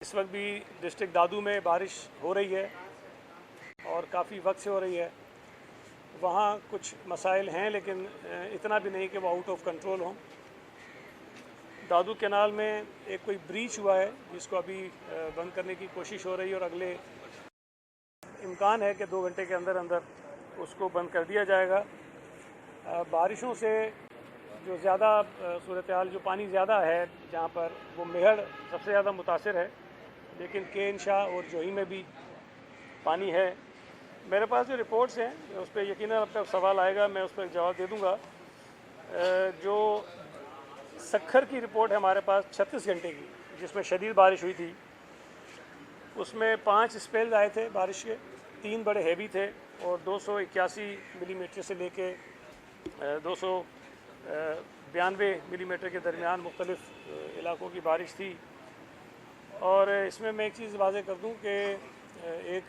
इस वक्त भी डिस्ट्रिक्ट दादू में बारिश हो रही है और काफ़ी वक्त से हो रही है। वहाँ कुछ मसाइल हैं लेकिन इतना भी नहीं कि वो आउट ऑफ कंट्रोल हों। दादू कैनाल में एक कोई ब्रीच हुआ है जिसको अभी बंद करने की कोशिश हो रही है और अगले इम्कान है कि 2 घंटे के अंदर अंदर उसको बंद कर दिया जाएगा। बारिशों से जो ज़्यादा सूरत हाल, जो पानी ज़्यादा है जहाँ पर, वो मेहड़ सबसे ज़्यादा मुतासिर है, लेकिन केन शाह और जोही में भी पानी है। मेरे पास जो रिपोर्ट्स हैं उस पर यकीनन आपका सवाल आएगा, मैं उस पर जवाब दे दूँगा। जो सक्खर की रिपोर्ट है हमारे पास 36 घंटे की, जिसमें शदीद बारिश हुई थी, उसमें 5 स्पेल्स आए थे बारिश के। 3 बड़े हैवी थे और 281 मिलीमीटर से लेके 292 मिलीमीटर के दरमियान मुख्तलिफ़ इलाकों की बारिश थी। और इसमें मैं एक चीज़ वाज़ेह कर दूं कि एक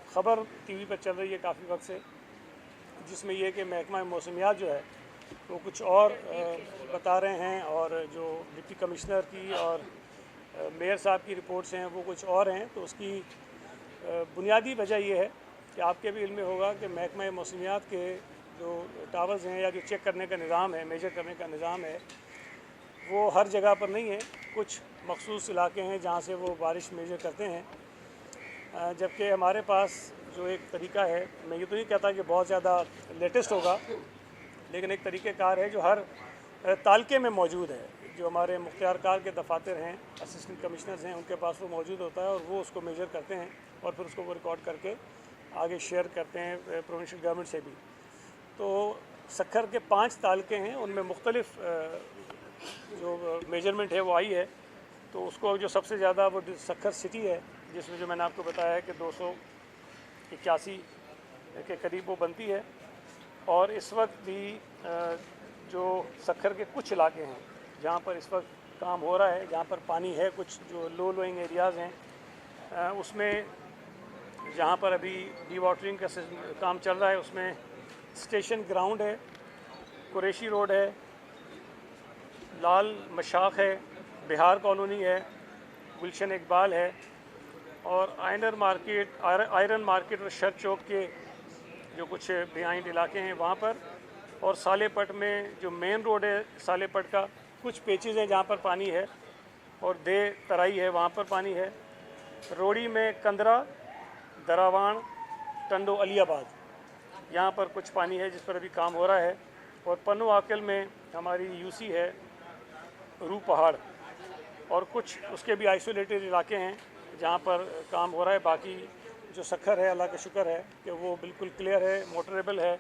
ख़बर टीवी पर चल रही है काफ़ी वक्त से, जिसमें यह कि महकमा मौसमियात जो है वो कुछ और बता रहे हैं और जो डिप्टी कमिश्नर की और मेयर साहब की रिपोर्ट्स हैं वो कुछ और हैं। तो उसकी बुनियादी वजह यह है कि आपके भी इल्म में होगा कि महकमा मौसमियात के जो टावर्स हैं या जो चेक करने का निज़ाम है, मेजर करने का निज़ाम है, वो हर जगह पर नहीं है। कुछ मखसूस इलाके हैं जहाँ से वो बारिश मेजर करते हैं, जबकि हमारे पास जो एक तरीका है, मैं ये तो नहीं कहता कि बहुत ज़्यादा लेटेस्ट होगा, लेकिन एक तरीक़ेकार है जो हर तालके में मौजूद है। जो हमारे मुख्तियारकार के दफातर हैं, असिस्टेंट कमिश्नर्स हैं, उनके पास वो मौजूद होता है और वो उसको मेजर करते हैं और फिर उसको वो रिकॉर्ड करके आगे शेयर करते हैं प्रोविंशियल गवर्नमेंट से भी। तो सक्खर के 5 तालके हैं, उनमें मुख्तलिफ जो मेजरमेंट है वो आई है। तो उसको जो सबसे ज़्यादा वो सक्खर सिटी है, जिसमें जो मैंने आपको बताया है कि 281 के करीब वो बनती है। और इस वक्त भी जो सक्खर के कुछ इलाके हैं जहाँ पर इस वक्त काम हो रहा है, जहाँ पर पानी है, कुछ जो लो लोइंग एरियाज़ हैं, उसमें जहाँ पर अभी डी वाटरिंग का काम चल रहा है, उसमें स्टेशन ग्राउंड है, कुरैशी रोड है, लाल मशाक है, बिहार कॉलोनी है, गुलशन इकबाल है, और आयरन मार्केट और शर चौक के जो कुछ बिहाइंड इलाके हैं वहाँ पर, और सालेपट में जो मेन रोड है सालेपट का, कुछ पेचेज़ हैं जहाँ पर पानी है, और दे तराई है वहाँ पर पानी है। रोड़ी में कंदरा, दरावान, टंडो, अलियाबाद, यहाँ पर कुछ पानी है जिस पर अभी काम हो रहा है। और पन्नू आकल में हमारी यूसी है, रू पहाड़, और कुछ उसके भी आइसोलेटेड इलाके हैं जहाँ पर काम हो रहा है। बाकी जो सक्खर है, अल्लाह का शुक्र है कि वो बिल्कुल क्लियर है, मोटरेबल है,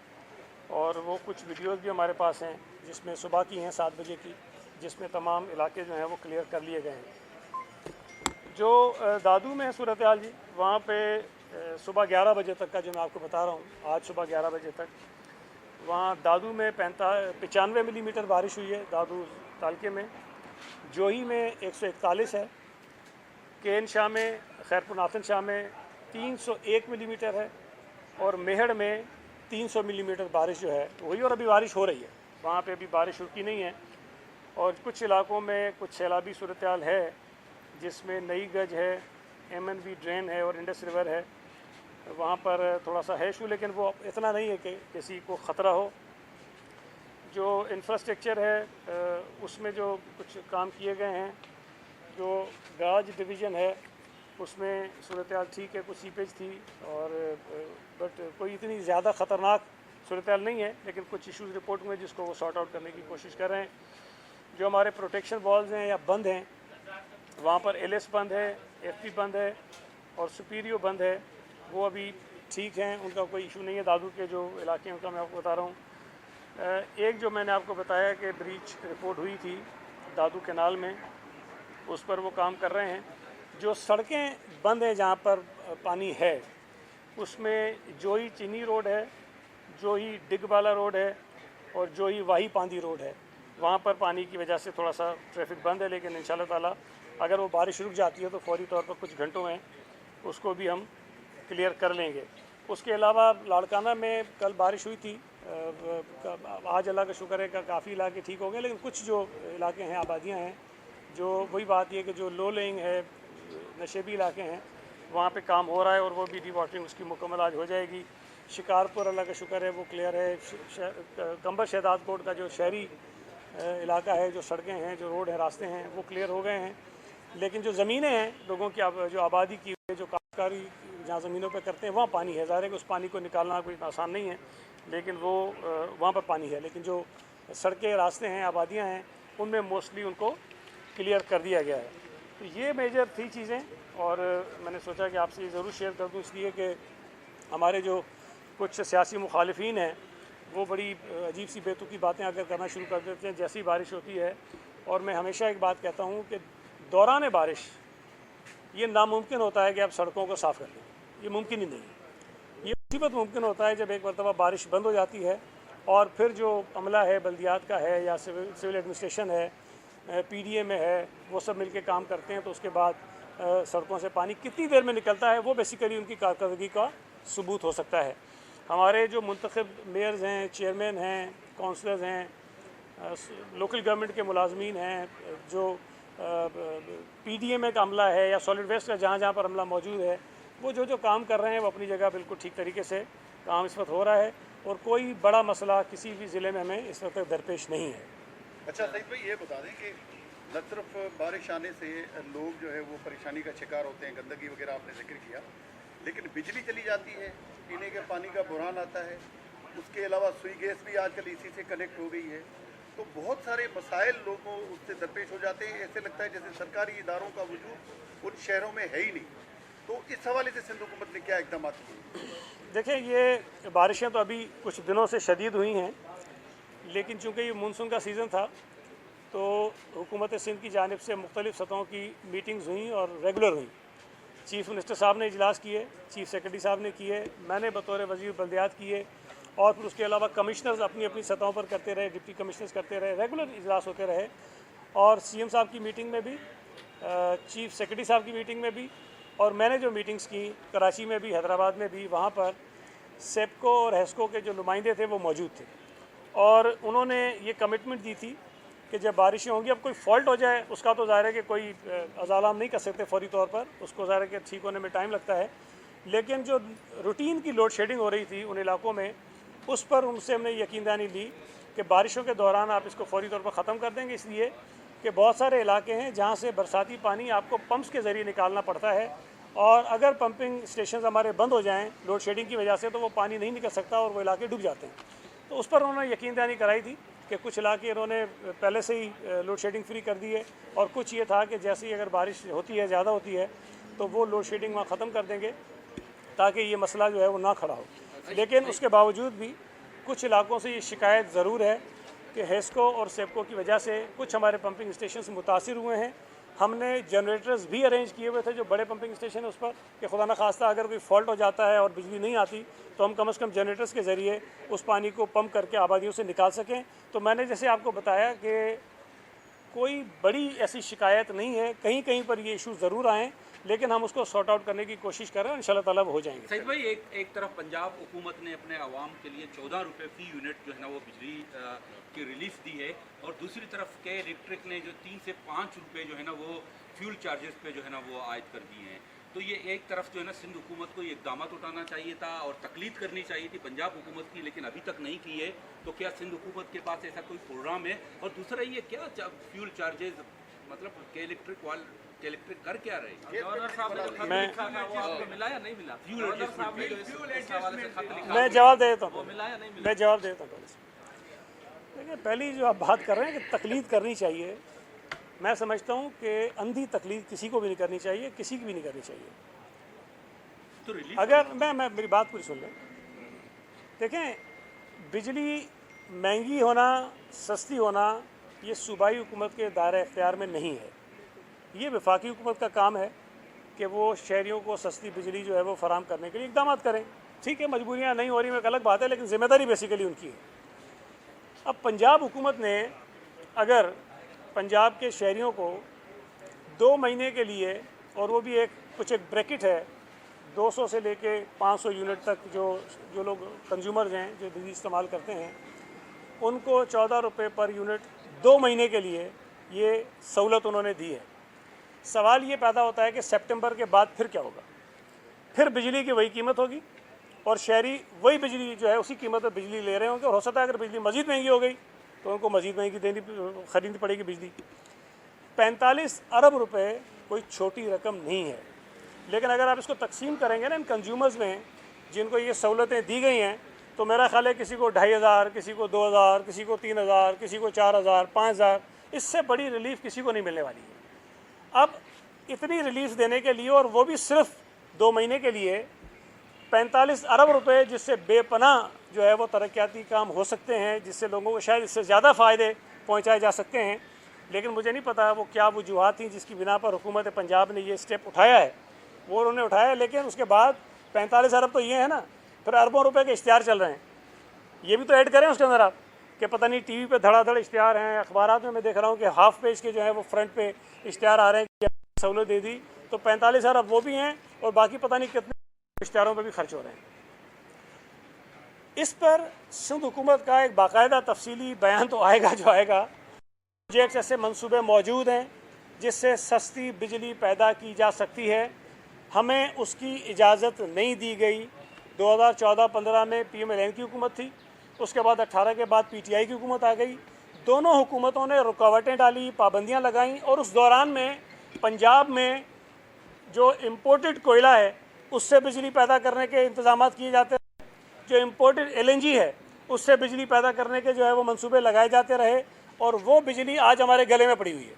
और वो कुछ वीडियोस भी हमारे पास हैं जिसमें सुबह की हैं 7 बजे की, जिसमें तमाम इलाके जो हैं वो क्लियर कर लिए गए हैं। जो दादू में है सूरत हाल जी, वहाँ पे सुबह 11 बजे तक का जो मैं आपको बता रहा हूँ, आज सुबह 11 बजे तक वहाँ दादू में 95 मिलीमीटर बारिश हुई है दादू तालके में। जोही में 141 है, केन शाह में, खैरपुर नाथन शाह में 301 मिलीमीटर है, और मेहड़ में 300 मिलीमीटर बारिश जो है वही, और अभी बारिश हो रही है वहाँ पे, अभी बारिश रुकी नहीं है। और कुछ इलाकों में कुछ सैलाबी सूरत हाल है, जिसमें नई गज है, MNV ड्रेन है और इंडस रिवर है, वहाँ पर थोड़ा सा है इशू, लेकिन वो इतना नहीं है कि किसी को ख़तरा हो। जो इंफ्रास्ट्रक्चर है उसमें जो कुछ काम किए गए हैं, जो गाज डिवीज़न है उसमें सूरत हाल ठीक है, कुछ सीपेज थी, और बट कोई इतनी ज़्यादा ख़तरनाक सूरत हाल नहीं है, लेकिन कुछ इश्यूज़ रिपोर्ट हुए जिसको वो सॉर्ट आउट करने की कोशिश कर रहे हैं। जो हमारे प्रोटेक्शन वॉल्स हैं या बंद हैं, वहाँ पर LS बंद है, FP बंद है और सुपीरियो बंद है, वो अभी ठीक हैं, उनका कोई इशू नहीं है। दादू के जो इलाके हैं उनका मैं आपको बता रहा हूँ। एक जो मैंने आपको बताया कि ब्रीच रिपोर्ट हुई थी दादू कैनाल में, उस पर वो काम कर रहे हैं। जो सड़कें बंद हैं जहाँ पर पानी है, उसमें जोही चीनी रोड है, जोही डिगवाला रोड है, और जोही वाही पांदी रोड है। वहाँ पर पानी की वजह से थोड़ा सा ट्रैफिक बंद है, लेकिन इंशाल्लाह ताला अगर वो बारिश रुक जाती है तो फौरी तौर पर कुछ घंटों में उसको भी हम क्लियर कर लेंगे। उसके अलावा लाड़काना में कल बारिश हुई थी, आज अल्लाह का शुक्र है कि काफ़ी इलाके ठीक हो गए, लेकिन कुछ जो इलाके हैं, आबादियाँ हैं जो वही बात ये कि जो लो लेइंग है, नशेबी इलाके हैं, वहाँ पे काम हो रहा है और वो भी डी वाटरिंग उसकी मुकम्मल आज हो जाएगी। शिकारपुर अल्लाह का शुक्र है वो क्लियर है। कंबर शहदाद कोट का जो शहरी इलाका है, जो सड़कें हैं, जो रोड है, रास्ते हैं, वो क्लियर हो गए हैं। लेकिन जो ज़मीनें हैं लोगों की, जो आबादी की जो काश्तकारी जहाँ ज़मीनों पे करते हैं वहाँ पानी है। ज़ाहिर है कि उस पानी को निकालना कोई आसान नहीं है, लेकिन वो वहाँ पर पानी है। लेकिन जो सड़कें, रास्ते हैं, आबादियाँ हैं, उनमें मोस्टली उनको क्लियर कर दिया गया है। तो ये मेजर थी चीज़ें, और मैंने सोचा कि आपसे ये ज़रूर शेयर कर दूँ, इसलिए कि हमारे जो कुछ सियासी मुखालिफिन हैं वो बड़ी अजीब सी बेतुकी बातें अगर करना शुरू कर देते हैं जैसी बारिश होती है। और मैं हमेशा एक बात कहता हूँ कि दौरान बारिश ये नामुमकिन होता है कि आप सड़कों को साफ़ कर लें, ये मुमकिन ही नहीं है। ये उसी वक्त मुमकिन होता है जब एक मरतबा बारिश बंद हो जाती है और फिर जो अमला है बल्दियात का है या सिविल एडमिनिस्ट्रेशन है, PDA में है, वो सब मिलके काम करते हैं, तो उसके बाद सड़कों से पानी कितनी देर में निकलता है वो बेसिकली उनकी कारकर्दगी का सबूत हो सकता है। हमारे जो मुंतखब मेयर्स हैं, चेयरमैन हैं, काउंसलर्स हैं, लोकल गवर्नमेंट के मुलाजमीन हैं, जो PDA में का अमला है या सॉलिड वेस्ट का जहाँ जहाँ पर अमला मौजूद है, वो जो काम कर रहे हैं वो अपनी जगह बिल्कुल ठीक तरीके से काम इस वक्त हो रहा है और कोई बड़ा मसला किसी भी ज़िले में हमें इस वक्त दरपेश नहीं है। अच्छा सईद भाई, ये बता दें कि न सिर्फ बारिश आने से लोग जो है वो परेशानी का शिकार होते हैं, गंदगी वगैरह आपने जिक्र किया, लेकिन बिजली चली जाती है, पीने के पानी का बुरान आता है, उसके अलावा सुई गैस भी आजकल इसी से कनेक्ट हो गई है। तो बहुत सारे मसाइल लोगों उससे दरपेश हो जाते हैं। ऐसे लगता है जैसे सरकारी इदारों का वजूद उन शहरों में है ही नहीं। तो इस हवाले से सिंध हुकूमत ने क्या इकदाम किए? देखिए, ये बारिशें तो अभी कुछ दिनों से शदीद हुई हैं, लेकिन चूँकि ये मानसून का सीज़न था तो हुकूमत सिंध की जानिब से मुख्तलिफ़ सतहों की मीटिंग्स हुई और रेगुलर हुई। चीफ़ मिनिस्टर साहब ने इजलास किए, चीफ़ सेक्रेटरी साहब ने किए, मैंने बतौर वज़ीर बल्दियात किए, और फिर उसके अलावा कमिश्नर्स अपनी अपनी सतहों पर करते रहे, डिप्टी कमिश्नर्स करते रहे, रेगुलर इजलास होते रहे। और CM साहब की मीटिंग में भी, चीफ़ सेक्रेटरी साहब की मीटिंग में भी, और मैंने जो मीटिंग्स की कराची में भी, हैदराबाद में भी, वहाँ पर सेपको और हेस्को के जो नुमाइंदे थे वो मौजूद थे और उन्होंने ये कमिटमेंट दी थी कि जब बारिशें होंगी, अब कोई फॉल्ट हो जाए उसका तो ज़ाहिर है कि कोई अजाला हम नहीं कर सकते फौरी तौर पर, उसको ज़ाहिर है कि ठीक होने में टाइम लगता है, लेकिन जो रूटीन की लोड शेडिंग हो रही थी उन इलाकों में, उस पर उनसे हमने यकीनदानी ली कि बारिशों के दौरान आप इसको फौरी तौर पर ख़त्म कर देंगे, इसलिए कि बहुत सारे इलाके हैं जहाँ से बरसाती पानी आपको पंप्स के ज़रिए निकालना पड़ता है, और अगर पंपिंग स्टेशन हमारे बंद हो जाएँ लोड शेडिंग की वजह से तो वो पानी नहीं निकल सकता और वो इलाके डूब जाते हैं। तो उस पर उन्होंने यकीनदानी कराई थी कि कुछ इलाके इन्होंने पहले से ही लोड शेडिंग फ्री कर दी है, और कुछ ये था कि जैसे ही अगर बारिश होती है, ज़्यादा होती है, तो वो लोड शेडिंग वहाँ ख़त्म कर देंगे ताकि ये मसला जो है वो ना खड़ा हो। लेकिन उसके बावजूद भी कुछ इलाकों से ये शिकायत ज़रूर है कि हेस्को और सेपको की वजह से कुछ हमारे पंपिंग स्टेशन मुतासिर हुए हैं। हमने जनरेटर्स भी अरेंज किए हुए थे जो बड़े पंपिंग स्टेशन है उस पर, कि खुदा न खास्ता अगर कोई फॉल्ट हो जाता है और बिजली नहीं आती तो हम कम से कम जनरेटर्स के ज़रिए उस पानी को पंप करके आबादियों से निकाल सकें। तो मैंने जैसे आपको बताया कि कोई बड़ी ऐसी शिकायत नहीं है, कहीं कहीं पर ये इशू ज़रूर आएँ, लेकिन हम उसको सॉर्ट आउट करने की कोशिश कर रहे हैं, इंशाल्लाह ताला हो जाएंगे। सईद भाई, एक तरफ पंजाब हुकूमत ने अपने आवाम के लिए 14 रुपये फ़ी यूनिट जो है ना वो बिजली की रिलीफ दी है, और दूसरी तरफ के इलेक्ट्रिक ने जो 3 से 5 रुपये जो है ना वो फ्यूल चार्जेस पे जो है ना वो आयद कर दिए हैं। तो ये एक तरफ जो है ना सिंध हुकूमत को ये इक़दाम उठाना चाहिए था और तकलीद करनी चाहिए थी पंजाब हुकूमत की, लेकिन अभी तक नहीं की है। तो क्या सिंध हुकूमत के पास ऐसा कोई प्रोग्राम है? और दूसरा ये क्या फ्यूल चार्जेस मतलब के इलेक्ट्रिक कर क्या रहे? मैं जवाब दे देता हूँ, देखिए, पहली जो आप बात कर रहे हैं कि तकलीद करनी चाहिए, मैं समझता हूँ कि अंधी तकलीद किसी को भी नहीं करनी चाहिए, किसी की भी नहीं करनी चाहिए। तो अगर मैं मेरी बात पूरी सुन लें। देखें, बिजली महंगी होना, सस्ती होना, ये सूबाई हुकूमत के दायरे इख्तियार में नहीं है। ये वफाकी हुकूमत का काम है कि वो शहरियों को सस्ती बिजली जो है वो फराहम करने के लिए इक़दाम करें। ठीक है, मजबूरियाँ नहीं हो रही में एक अलग बात है, लेकिन ज़िम्मेदारी बेसिकली उनकी है। अब पंजाब हुकूमत ने अगर पंजाब के शहरियों को 2 महीने के लिए, और वो भी कुछ एक ब्रैकेट है, 200 से लेके 500 यूनिट तक जो लोग कंज्यूमर्स हैं जो बिजली इस्तेमाल करते हैं, उनको 14 रुपये पर यूनिट 2 महीने के लिए ये सहूलत उन्होंने दी है। सवाल ये पैदा होता है कि सितंबर के बाद फिर क्या होगा? फिर बिजली की वही कीमत होगी और शहरी वही बिजली जो है उसी कीमत पर बिजली ले रहे होंगे, और हो सकता है अगर बिजली मज़ीद महंगी हो गई तो उनको मज़ीद महंगी खरीदनी पड़ेगी बिजली। 45 अरब रुपए कोई छोटी रकम नहीं है, लेकिन अगर आप इसको तकसीम करेंगे ना इन कंज्यूमर्स में जिनको ये सहूलतें दी गई हैं, तो मेरा ख्याल है किसी को 2500, किसी को 2000, किसी को 3000, किसी को 4000, 5000, इससे बड़ी रिलीफ किसी को नहीं मिलने वाली है। अब इतनी रिलीफ देने के लिए, और वो भी सिर्फ 2 महीने के लिए, 45 अरब रुपए जिससे बेपनाह जो है वो तरक्याती काम हो सकते हैं, जिससे लोगों को शायद इससे ज़्यादा फ़ायदे पहुंचाए जा सकते हैं। लेकिन मुझे नहीं पता वो क्या वजूहत थी जिसकी बिना पर हुकूमत पंजाब ने ये स्टेप उठाया है, वो उन्होंने उठाया। लेकिन उसके बाद 45 अरब तो ये है ना, फिर अरबों रुपए के इश्तिहार चल रहे हैं, ये भी तो ऐड करें उसके अंदर आप, कि पता नहीं टीवी पे धड़ाधड़ इश्तिहार हैं, अखबारात में मैं देख रहा हूँ कि हाफ पेज के जो है वो फ्रंट पे इश्तिहार आ रहे हैं कि सहूलत दे दी, तो 45 अरब वो भी हैं और बाकी पता नहीं कितने इश्तिहारों पर भी खर्च हो रहे हैं। इस पर सिंध हुकूमत का एक बाकायदा तफसीली बयान तो आएगा जो आएगा। प्रोजेक्ट्स ऐसे मंसूबे मौजूद हैं जिससे सस्ती बिजली पैदा की जा सकती है, हमें उसकी इजाज़त नहीं दी गई। 2014-15 में PMLN की हुकूमत थी, उसके बाद 18 के बाद PTI की हुकूमत आ गई। दोनों हुकूमतों ने रुकावटें डाली, पाबंदियां लगाईं, और उस दौरान में पंजाब में जो इम्पोर्टेड कोयला है उससे बिजली पैदा करने के इंतजाम किए जाते हैं, जो इम्पोर्टेड LNG है उससे बिजली पैदा करने के जो है वो मंसूबे लगाए जाते रहे, और वो बिजली आज हमारे गले में पड़ी हुई है।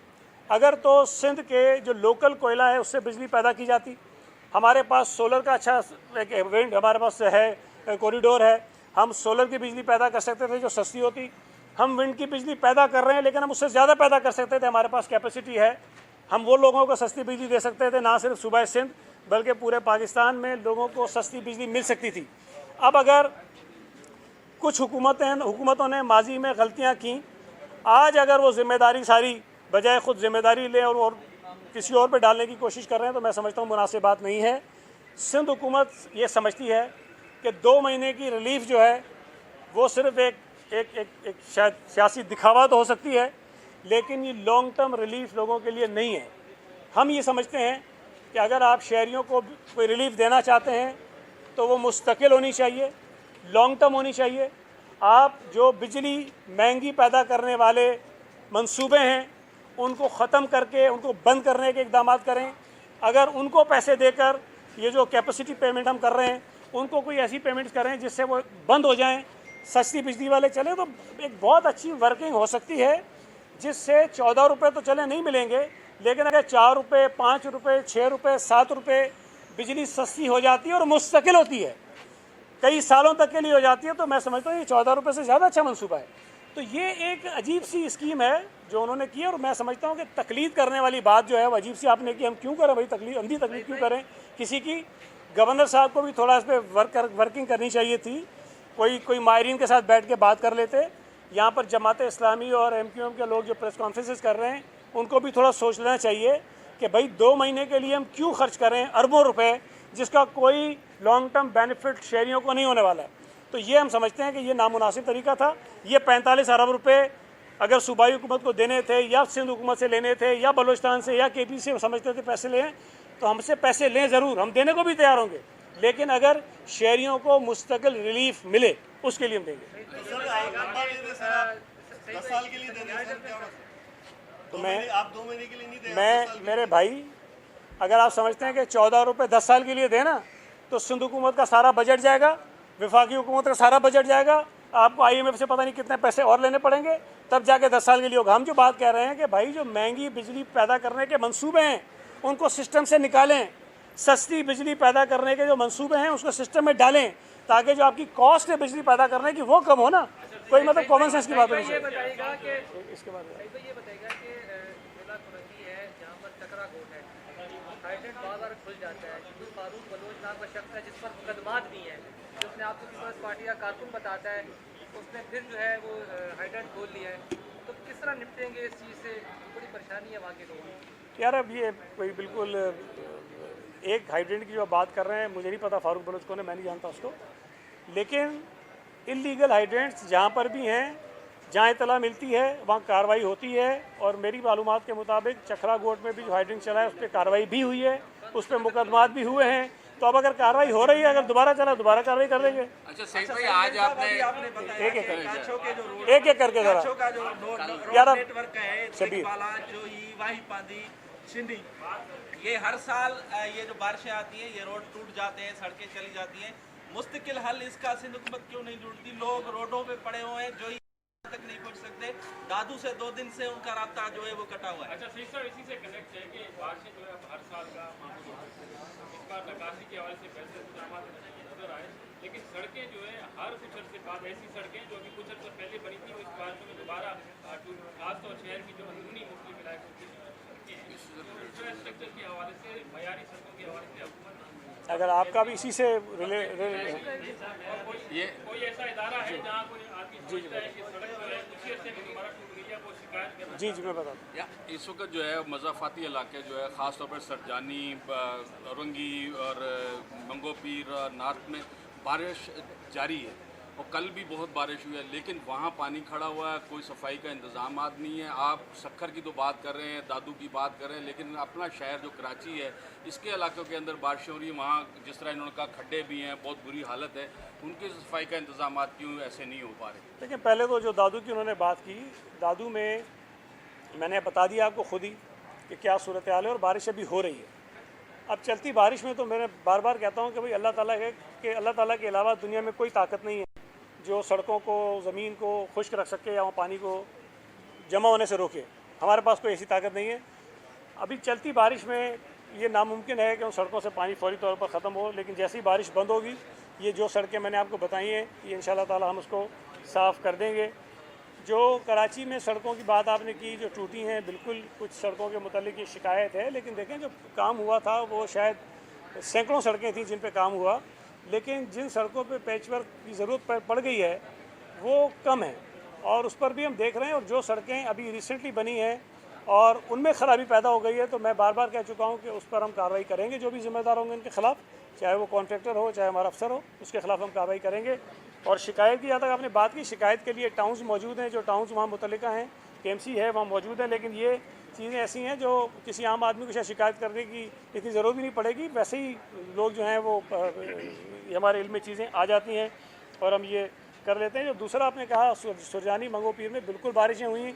अगर तो सिंध के जो लोकल कोयला है उससे बिजली पैदा की जाती, हमारे पास सोलर का अच्छा एक विंड हमारे पास है, कॉरिडोर है, हम सोलर की बिजली पैदा कर सकते थे जो सस्ती होती। हम विंड की बिजली पैदा कर रहे हैं लेकिन हम उससे ज़्यादा पैदा कर सकते थे, हमारे पास कैपेसिटी है, हम वो लोगों को सस्ती बिजली दे सकते थे, ना सिर्फ सूबा सिंध बल्कि पूरे पाकिस्तान में लोगों को सस्ती बिजली मिल सकती थी। अब अगर कुछ हुकूमतों ने माजी में गलतियाँ की, आज अगर वो जिम्मेदारी सारी बजाय ख़ुद जिम्मेदारी ले और किसी और पे डालने की कोशिश कर रहे हैं, तो मैं समझता हूँ मुनासिब बात नहीं है। सिंध हुकूमत ये समझती है कि 2 महीने की रिलीफ जो है वो सिर्फ एक शायद सियासी दिखावा तो हो सकती है, लेकिन ये लॉन्ग टर्म रिलीफ लोगों के लिए नहीं है। हम ये समझते हैं कि अगर आप शहरियों को कोई रिलीफ देना चाहते हैं तो वो मुस्तकिल होनी चाहिए, लॉन्ग टर्म होनी चाहिए। आप जो बिजली महंगी पैदा करने वाले मंसूबे हैं उनको ख़त्म करके उनको बंद करने के इक़दाम करें। अगर उनको पैसे देकर ये जो कैपेसिटी पेमेंट हम कर रहे हैं उनको कोई ऐसी पेमेंट्स करें जिससे वो बंद हो जाएं, सस्ती बिजली वाले चले, तो एक बहुत अच्छी वर्किंग हो सकती है, जिससे 14 रुपये तो चले नहीं मिलेंगे, लेकिन अगर 4 रुपये, 5 रुपये, 6 रुपये, 7 रुपये बिजली सस्ती हो जाती है और मुस्तकिल होती है, कई सालों तक के लिए हो जाती है, तो मैं समझता हूँ ये 14 रुपये से ज़्यादा अच्छा मंसूबा है। तो ये एक अजीब सी स्कीम है जो उन्होंने की, और मैं समझता हूँ कि तकलीद करने वाली बात जो है वो अजीब सी आपने की। हम क्यों करें भाई अंधी तकलीद क्यों करें किसी की? गवर्नर साहब को भी थोड़ा इस पर वर्किंग करनी चाहिए थी, कोई माहिरीन के साथ बैठ के बात कर लेते। यहाँ पर जमात इस्लामी और MQM के लोग जो प्रेस कॉन्फ्रेंसेस कर रहे हैं उनको भी थोड़ा सोच लेना चाहिए कि भाई 2 महीने के लिए हम क्यों खर्च करें अरबों रुपए, जिसका कोई लॉन्ग टर्म बेनिफिट शहरियों को नहीं होने वाला है। तो ये हम समझते हैं कि ये नामुनासिब तरीका था। ये 45 अरब रुपए अगर सूबाई हुकूमत को देने थे या सिंध हुकूमत से लेने थे या बलोचिस्तान से या KP से समझते थे पैसे लें, तो हमसे पैसे लें ज़रूर, हम देने को भी तैयार होंगे, लेकिन अगर शहरियों को मुस्तकिल रिलीफ मिले उसके लिए हम देंगे। तो मैं मेरे भाई, अगर आप समझते हैं कि 14 रुपये 10 साल के लिए देना, तो सिंध हुकूमत का सारा बजट जाएगा, वफाकी हुकूमत का सारा बजट जाएगा, आपको IMF से पता नहीं कितने पैसे और लेने पड़ेंगे, तब जाके 10 साल के लिए होगा। हम जो बात कह रहे हैं कि भाई जो महंगी बिजली पैदा करने के मंसूबे हैं उनको सिस्टम से निकालें, सस्ती बिजली पैदा करने के जो मंसूबे हैं उसको सिस्टम में डालें, ताकि जो आपकी कॉस्ट है बिजली पैदा करने की वो कम हो ना। कोई मतलब कॉमन सेंस की बात नहीं है। इसके बाद ये बताएगा कि जिला कुरंगी है जहाँ पर चकरा कोट है, हाइटेड बाजार खुल जाता है, फारूक बलोच नाम का शख्स है जिस पर मुकदमात भी हैं, जो अपने आप को पीपल्स पार्टी का कारकुन बताता है, उसने फिर जो है वो हाइटेड खोल लिया है। तो किस तरह निपटेंगे इस चीज़ से? बड़ी परेशानी है वहाँ के लोगों को। यार अब ये कोई बिल्कुल एक हाइड्रेंट की जो बात कर रहे हैं, मुझे नहीं पता फारूक बलोच को, मैं नहीं जानता उसको, लेकिन इलीगल हाइड्रेंट्स जहाँ पर भी हैं जहाँ इतला मिलती है वहाँ कार्रवाई होती है, और मेरी मालूमात के मुताबिक चखरा गोट में भी जो हाइड्रिंग चला है उस पर कार्रवाई भी हुई है, उस पर मुकदमात भी हुए हैं। तो अब अगर कार्रवाई हो रही है, अगर दोबारा चला दोबारा कार्रवाई कर देंगे। अच्छा सईद भाई, आज आपने एक एक करके जरा यार नेटवर्क है शबीर। वाला जो वाही पांदी सिंधी, ये हर साल ये जो बारिशें आती हैं ये रोड टूट जाते हैं, सड़कें चली जाती हैं। मुस्तकिल हल इसका सिंध हुकूमत क्यों नहीं ढूंढती? लोग रोडों पे पड़े हुए हैं जो तक नहीं पहुंच सकते। दादू से 2 दिन से उनका रास्ता जो है वो कटा हुआ है। अच्छा सही सर, इसी से कनेक्ट है कि बारिशें जो है हर साल का मामूल है। इस बार नकाशी के हवाले से पैसे नजर आए, लेकिन सड़कें जो है हर कुछ अर्से बाद ऐसी सड़कें जो अभी कुछ अर्से पहले बनी थी वो इस बारिशों में दोबारा खासतौर शहर की जो अंदरूनी मुख्तलिफ इलाकों की इंफ्रास्ट्रक्चर के हवाले से, मयारी सड़कों के हवाले से अगर आपका भी इसी से कोई ऐसा इदारा है जहाँ कोई आदमी सोचता है कि सड़क जो है कुछ अर्से में दोबारा टूट गई है, वो शिकायत करना? जी मैं बता दूँ। इस वक्त जो है मज़ाफ़ाती इलाके जो है ख़ास तौर पर सरजानी, औरंगी और मंगोपीर नॉर्थ में बारिश जारी है, और कल भी बहुत बारिश हुई है, लेकिन वहाँ पानी खड़ा हुआ है, कोई सफाई का इंतज़ाम नहीं है। आप सक्खर की तो बात कर रहे हैं, दादू की बात कर रहे हैं, लेकिन अपना शहर जो कराची है इसके इलाकों के अंदर बारिश हो रही है, वहाँ जिस तरह इन्होंने कहा खड्डे भी हैं, बहुत बुरी हालत है, उनकी सफाई का इंतज़ाम क्यों ऐसे नहीं हो पा रहे? लेकिन पहले तो जो दादू की उन्होंने बात की, दादू में मैंने बता दिया आपको खुद ही कि क्या सूरत हाल है, और बारिश अभी हो रही है। अब चलती बारिश में तो मैं बार बार कहता हूँ कि भाई अल्लाह ताला है कि अल्लाह ताला के अलावा दुनिया में कोई ताकत नहीं है जो सड़कों को, ज़मीन को खुश्क रख सके या वहाँ पानी को जमा होने से रोके। हमारे पास कोई ऐसी ताकत नहीं है। अभी चलती बारिश में ये नामुमकिन है कि उन सड़कों से पानी फौरी तौर पर ख़त्म हो, लेकिन जैसी बारिश बंद होगी ये जो सड़कें मैंने आपको बताई हैं ये इंशाल्लाह ताला हम उसको साफ़ कर देंगे। जो कराची में सड़कों की बात आपने की जो टूटी हैं, बिल्कुल कुछ सड़कों के मुतालिक ये शिकायत है, लेकिन देखें जो काम हुआ था वो शायद सैकड़ों सड़कें थी जिन पे काम हुआ, लेकिन जिन सड़कों पे पैचवर्क की ज़रूरत पड़ गई है वो कम है, और उस पर भी हम देख रहे हैं। और जो सड़कें अभी रिसेंटली बनी हैं और उनमें ख़राबी पैदा हो गई है, तो मैं बार बार कह चुका हूँ कि उस पर हम कार्रवाई करेंगे। जो भी ज़िम्मेदार होंगे इनके ख़िलाफ़, चाहे वो कॉन्ट्रैक्टर हो चाहे हमारा अफसर हो, उसके ख़िलाफ़ हम कार्रवाई करेंगे। और शिकायत की जहाँ तक आपने बात की, शिकायत के लिए टाउन्स मौजूद हैं, जो टाउन्स वहाँ मुतल्लिका हैं, KMC है वहाँ मौजूद है, लेकिन ये चीज़ें ऐसी हैं जो किसी आम आदमी को शायद शिकायत करने की इतनी ज़रूरत भी नहीं पड़ेगी। वैसे ही लोग जो हैं वो हमारे इल्म में चीज़ें आ जाती हैं और हम ये कर लेते हैं। जो दूसरा आपने कहा, सुरजानी मंगोपीर में बिल्कुल बारिशें हुई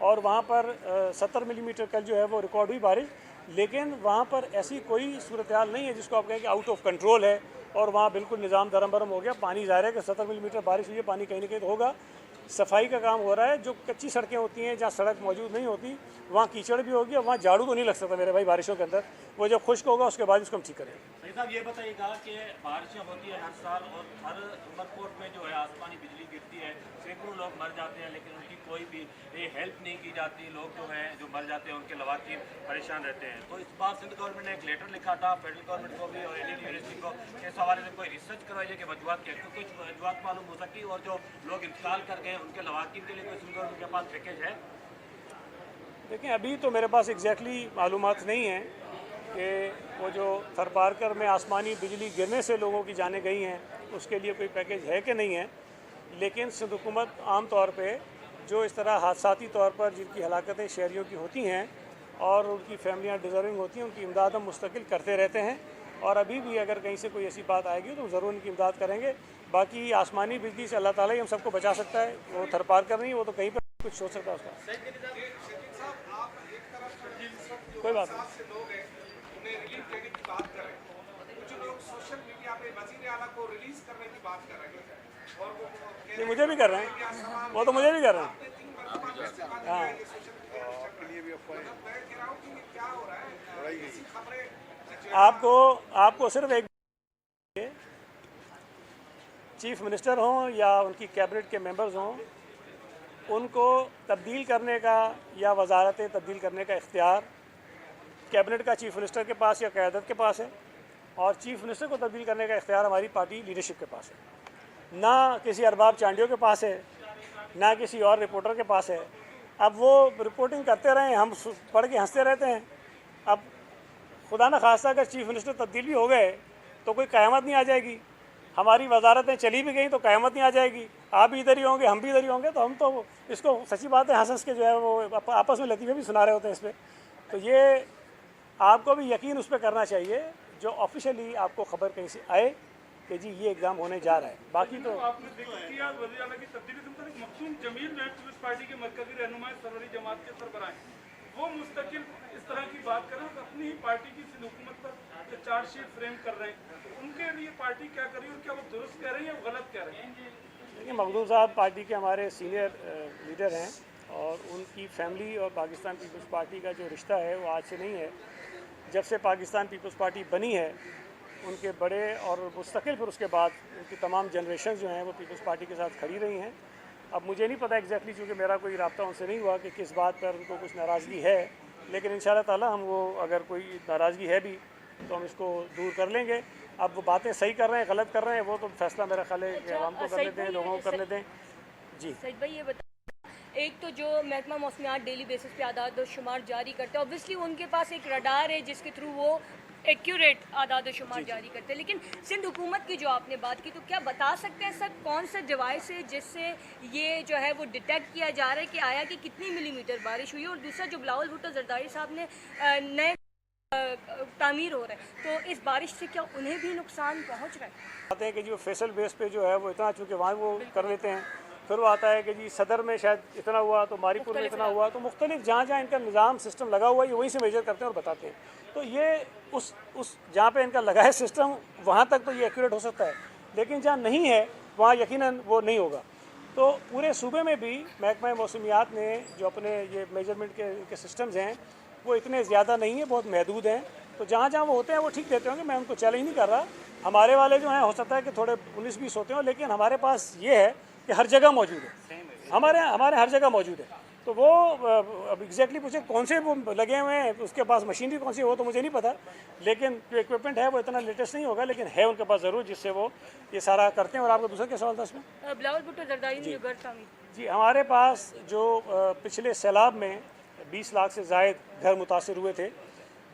और वहाँ पर 70 मिलीमीटर कल जो है वो रिकॉर्ड हुई बारिश, लेकिन वहाँ पर ऐसी कोई सूरत हाल नहीं है जिसको आप कहें कि आउट ऑफ कंट्रोल है और वहाँ बिल्कुल निज़ाम दरम बरम हो गया। पानी ज़ाहिर है कि 70 मिलीमीटर बारिश हुई है, पानी कहीं ना कहीं तो होगा। सफाई का काम हो रहा है। जो कच्ची सड़कें होती हैं जहाँ सड़क मौजूद नहीं होती वहाँ कीचड़ भी होगी और वहाँ झाड़ू तो नहीं लग सकता मेरे भाई बारिशों के अंदर। वो जब खुश्क होगा उसके बाद इसको हम ठीक करेंगे। सही साहब, ये बताइएगा कि बारिशें होती है हर साल और हर उमरकोट में जो है आसमानी बिजली गिरती है, सैकड़ों लोग मर जाते हैं, लेकिन उनकी कोई भी हेल्प नहीं की जाती। लोग जो हैं जो मर जाते हैं उनके लवाकिन परेशान रहते हैं। तो इस बार सिंध गवर्नमेंट ने एक लेटर लिखा था फेडरल गवर्नमेंट को भी और ADD यूनिवर्सिटी को, इस हवाले से कोई रिसर्च करवाइए कि वजूहत क्या, तो कुछ वजूहत मालूम हो सकी। और जो लोग इंतकाल कर गए उनके लवाकिन के लिए कोई सिंध गवर्नमेंट के पास पैकेज है? देखें, अभी तो मेरे पास एग्जैक्टली मालूमात नहीं है कि वो जो थरपारकर में आसमानी बिजली गिरने से लोगों की जानें गई हैं उसके लिए कोई पैकेज है कि नहीं है। लेकिन सिंध हुकूमत आम तौर पे जो इस तरह हादसाती तौर पर जिनकी हलाकतें शहरियों की होती हैं और उनकी फैमिलियाँ डिज़र्विंग होती हैं, उनकी इमदाद हम मुस्तकिल करते रहते हैं। और अभी भी अगर कहीं से कोई ऐसी बात आएगी तो ज़रूर उनकी इमदाद करेंगे। बाकी आसमानी बिजली से अल्लाह ताला ही हम सबको बचा सकता है, वो थरपारकर नहीं, वो तो कहीं पर कुछ हो सकता है उसका। कोई बात नहीं, ये मुझे भी कर रहे हैं, वो तो मुझे भी कर रहे हैं। हाँ, आपको सिर्फ एक चीफ मिनिस्टर हों या उनकी कैबिनेट के मेंबर्स हों, उनको तब्दील करने का या वजारतें तब्दील करने का इख्तियार कैबिनेट का चीफ मिनिस्टर के पास या क़यादत के पास है, और चीफ मिनिस्टर को तब्दील करने का इख्तियार हमारी पार्टी लीडरशिप के पास है। ना किसी अरबाब चांडियों के पास है, ना किसी और रिपोर्टर के पास है। अब वो रिपोर्टिंग करते रहें, हम पढ़ के हंसते रहते हैं। अब खुदा न खास्ता अगर चीफ मिनिस्टर तब्दील भी हो गए तो कोई क़यामत नहीं आ जाएगी। हमारी वजारतें चली भी गई तो क़यामत नहीं आ जाएगी। आप भी इधर ही होंगे, हम भी इधर ही होंगे, तो हम तो इसको सच्ची बात है हंस हंस के जो है वो आपस में लतीफ़े भी सुना रहे होते हैं इस पर। तो ये आपको भी यकीन उस पर करना चाहिए जो ऑफिशियली आपको खबर कहीं से आए कि जी ये एग्ज़ाम होने जा रहा है। बाकी तो आपने जिक्र किया वज़ीर आला की तब्दीली से मुताबिक मखदूम जमील जो है पीपल्स पार्टी के मरकजी रहनुमा सरवरी जमात के सरबराह हैं, वो मुस्तकिल इस तरह की बात कर रहे हैं, अपनी ही पार्टी की सिंध हुकूमत पर चार्जशीट फ्रेम कर रहे हैं, तो उनके लिए पार्टी क्या कर रही है और क्या वो दुरुस्त कह रही है या गलत कह रही है? देखिए, मखदूम साहब पार्टी के हमारे सीनियर लीडर हैं और उनकी फैमिली और पाकिस्तान पीपल्स पार्टी का जो रिश्ता है वो आज से नहीं है। जब से पाकिस्तान पीपल्स पार्टी बनी है उनके बड़े और मुस्तकिल फिर उसके बाद उनकी तमाम जनरेशन जो हैं वो पीपल्स पार्टी के साथ खड़ी रही हैं। अब मुझे नहीं पता एग्जैक्टली, चूँकि मेरा कोई रब्ता उनसे नहीं हुआ कि किस बात पर उनको कुछ नाराज़गी है, लेकिन इंशाअल्लाह ताला हम वो अगर कोई नाराज़गी है भी तो हम इसको दूर कर लेंगे। अब वो बातें सही कर रहे हैं गलत कर रहे हैं वो तो फैसला मेरा ख्याल है कि आवाम को करने दें, लोगों को करने दें। जी सईद भाई ये बता, एक तो जो महकमा मौसमियात डेली बेसिस पे आदाद और शुमार जारी करते हैं, ऑब्वियसली उनके पास एक रडार है जिसके थ्रू वो एक्यूरेट आदाद और शुमार जारी करते हैं, लेकिन सिंध हुकूमत की जो आपने बात की, तो क्या बता सकते हैं सर कौन सा डिवाइस है जिससे ये जो है वो डिटेक्ट किया जा रहा है कि आया कि कितनी मिलीमीटर बारिश हुई है? और दूसरा जो बिलावल भुट्टो जरदारी साहब ने नए तामीर हो रहा है, तो इस बारिश से क्या उन्हें भी नुकसान पहुँच रहा है? आते हैं कि जो फेसल बेस पे जो है वो इतना, चूँकि वहाँ वो कर लेते हैं, फिर वो आता है कि जी सदर में शायद इतना हुआ तो मारीपुर में इतना हुआ, तो मुख्तलिफ जहाँ जहाँ इनका निज़ाम सिस्टम लगा हुआ है ये वहीं से मेजर करते हैं और बताते हैं। तो ये उस जहाँ पे इनका लगा है सिस्टम वहाँ तक तो ये एक्यूरेट हो सकता है, लेकिन जहाँ नहीं है वहाँ यकीनन वो नहीं होगा। तो पूरे सूबे में भी महकमा मौसमियात ने जो अपने ये मेजरमेंट के सिस्टम्स हैं वो इतने ज़्यादा नहीं है, बहुत महदूद हैं। तो जहाँ जहाँ वो होते हैं वो ठीक देते होंगे, मैं उनको चैलेंज नहीं कर रहा। हमारे वाले जो हैं हो सकता है कि थोड़े 19-20 होते हो, लेकिन हमारे पास ये है कि हर जगह मौजूद है, हमारे हर जगह मौजूद है। तो वो अब एग्जैक्टली पूछे कौन से वो लगे हुए हैं, उसके पास मशीनरी कौन सी हो तो मुझे नहीं पता, लेकिन जो इक्विपमेंट है वो इतना लेटेस्ट नहीं होगा, लेकिन है उनके पास ज़रूर जिससे वो ये सारा करते हैं। और आपका दूसरा क्या सवाल था उसमें? बिलावल भुट्टो जरदारी ने जो घर तामीर, जी हमारे पास जो पिछले सैलाब में 20 लाख से ज़ायद घर मुतासर हुए थे,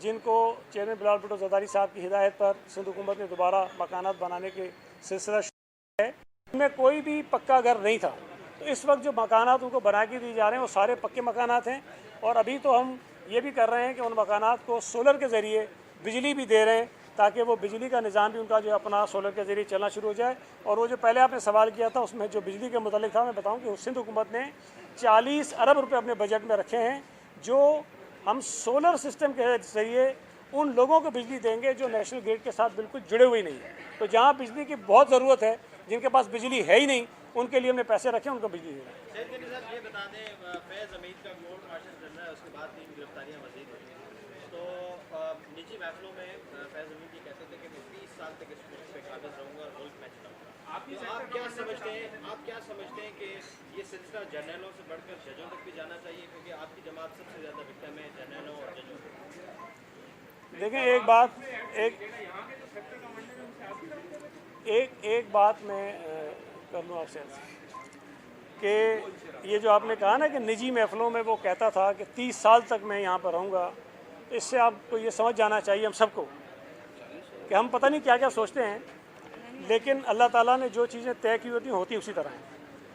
जिनको चेयरमैन बिलावल भुट्टो जरदारी साहब की हिदायत पर सिंध हुकूमत ने दोबारा मकानात बनाने के सिलसिला शुरू है, उनमें कोई भी पक्का घर नहीं था। तो इस वक्त जो मकानात उनको बना के दिए जा रहे हैं वो सारे पक्के मकानात हैं। और अभी तो हम ये भी कर रहे हैं कि उन मकानात को सोलर के ज़रिए बिजली भी दे रहे हैं, ताकि वो बिजली का निज़ाम भी उनका जो अपना सोलर के ज़रिए चलना शुरू हो जाए। और वो जो पहले आपने सवाल किया था उसमें जो बिजली के मुतालिक था, मैं बताऊँ कि सिंध हुकूमत ने 40 अरब रुपये अपने बजट में रखे हैं जो हम सोलर सिस्टम के ज़रिए उन लोगों को बिजली देंगे जो नेशनल ग्रिड के साथ बिल्कुल जुड़े हुए नहीं हैं। तो जहाँ बिजली की बहुत ज़रूरत है, जिनके पास बिजली है ही नहीं, उनके लिए हमने पैसे रखे, उनको बिजली देना। सैयद गनी साहब ये बता दें, फैज़ हमीद का कोर्ट मार्शल चल रहा है, उसके बाद 3 गिरफ्तारियाँ मज़ीद हुई हैं, तो निजी महफिलों में फैज़ हमीद ये कहते थे कि मैं 30 साल तक इस मुल्क पे काबिज रहूँगा और मुल्क में चलाऊँगा। आप क्या समझते हैं कि ये सिलसिला जर्नलों से बढ़कर जजों तक भी जाना चाहिए, क्योंकि आपकी जमात सबसे ज़्यादा विक्टिम है जर्नलों और जजों? देखें, एक बात मैं कर लूँ आपसे कि ये जो आपने कहा ना कि निजी महफिलों में वो कहता था कि 30 साल तक मैं यहाँ पर रहूँगा, इससे आपको ये समझ जाना चाहिए हम सबको कि हम पता नहीं क्या क्या सोचते हैं, लेकिन अल्लाह ताला ने जो चीज़ें तय की होती उसी तरह हैं।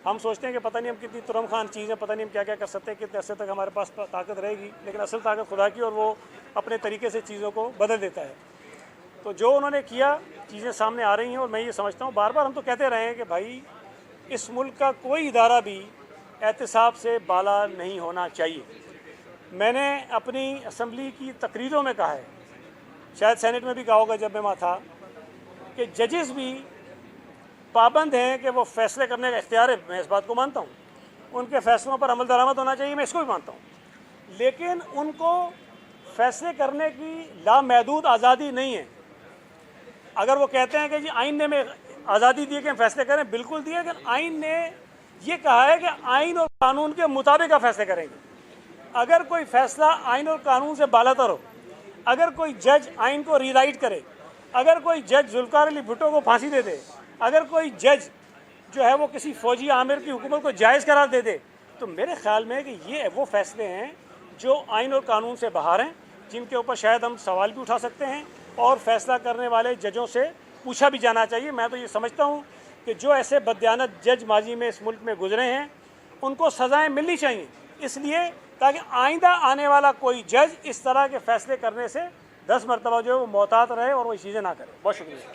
हम सोचते हैं कि पता नहीं हम कितनी तुरम खान चीज़ें, पता नहीं हम क्या क्या कर सकते हैं, कितने अरसे तक हमारे पास ताकत रहेगी, लेकिन असल ताकत खुदा की, और वो अपने तरीके से चीज़ों को बदल देता है। तो जो उन्होंने किया, चीज़ें सामने आ रही हैं, और मैं ये समझता हूँ, बार बार हम तो कहते रहे हैं कि भाई इस मुल्क का कोई इदारा भी एहतिसाब से बाला नहीं होना चाहिए। मैंने अपनी असम्बली की तकरीरों में कहा है, शायद सेनेट में भी कहा होगा जब मैं वहाँ था, कि जजेस भी पाबंद हैं कि वो फैसले करने का इख्तियार है, मैं इस बात को मानता हूँ, उनके फैसलों पर अमल दरामद होना चाहिए, मैं इसको भी मानता हूँ, लेकिन उनको फैसले करने की लामहदूद आज़ादी नहीं है। अगर वो कहते हैं कि जी आइन ने हमें आज़ादी दी कि हम फैसले करें, बिल्कुल दिए, लेकिन आइन ने ये कहा है कि आइन और कानून के मुताबिक आप फैसले करेंगे। अगर कोई फैसला आइन और कानून से बालातर हो, अगर कोई जज आइन को रीराइट करे, अगर कोई जज जुल्फ़िकार अली भुट्टो को फांसी दे दे, अगर कोई जज जो है वो किसी फ़ौजी आमिर की हुकूमत को जायज़ करार दे दे, तो मेरे ख्याल में कि ये वो फैसले हैं जो आइन और कानून से बाहर हैं, जिनके ऊपर शायद हम सवाल भी उठा सकते हैं और फैसला करने वाले जजों से पूछा भी जाना चाहिए। मैं तो ये समझता हूँ कि जो ऐसे बदयानत जज माजी में इस मुल्क में गुजरे हैं उनको सज़ाएं मिलनी चाहिए, इसलिए ताकि आइंदा आने वाला कोई जज इस तरह के फ़ैसले करने से 10 मरतबा जो है वो मोहतात रहे और वो चीज़ें ना करे। बहुत शुक्रिया।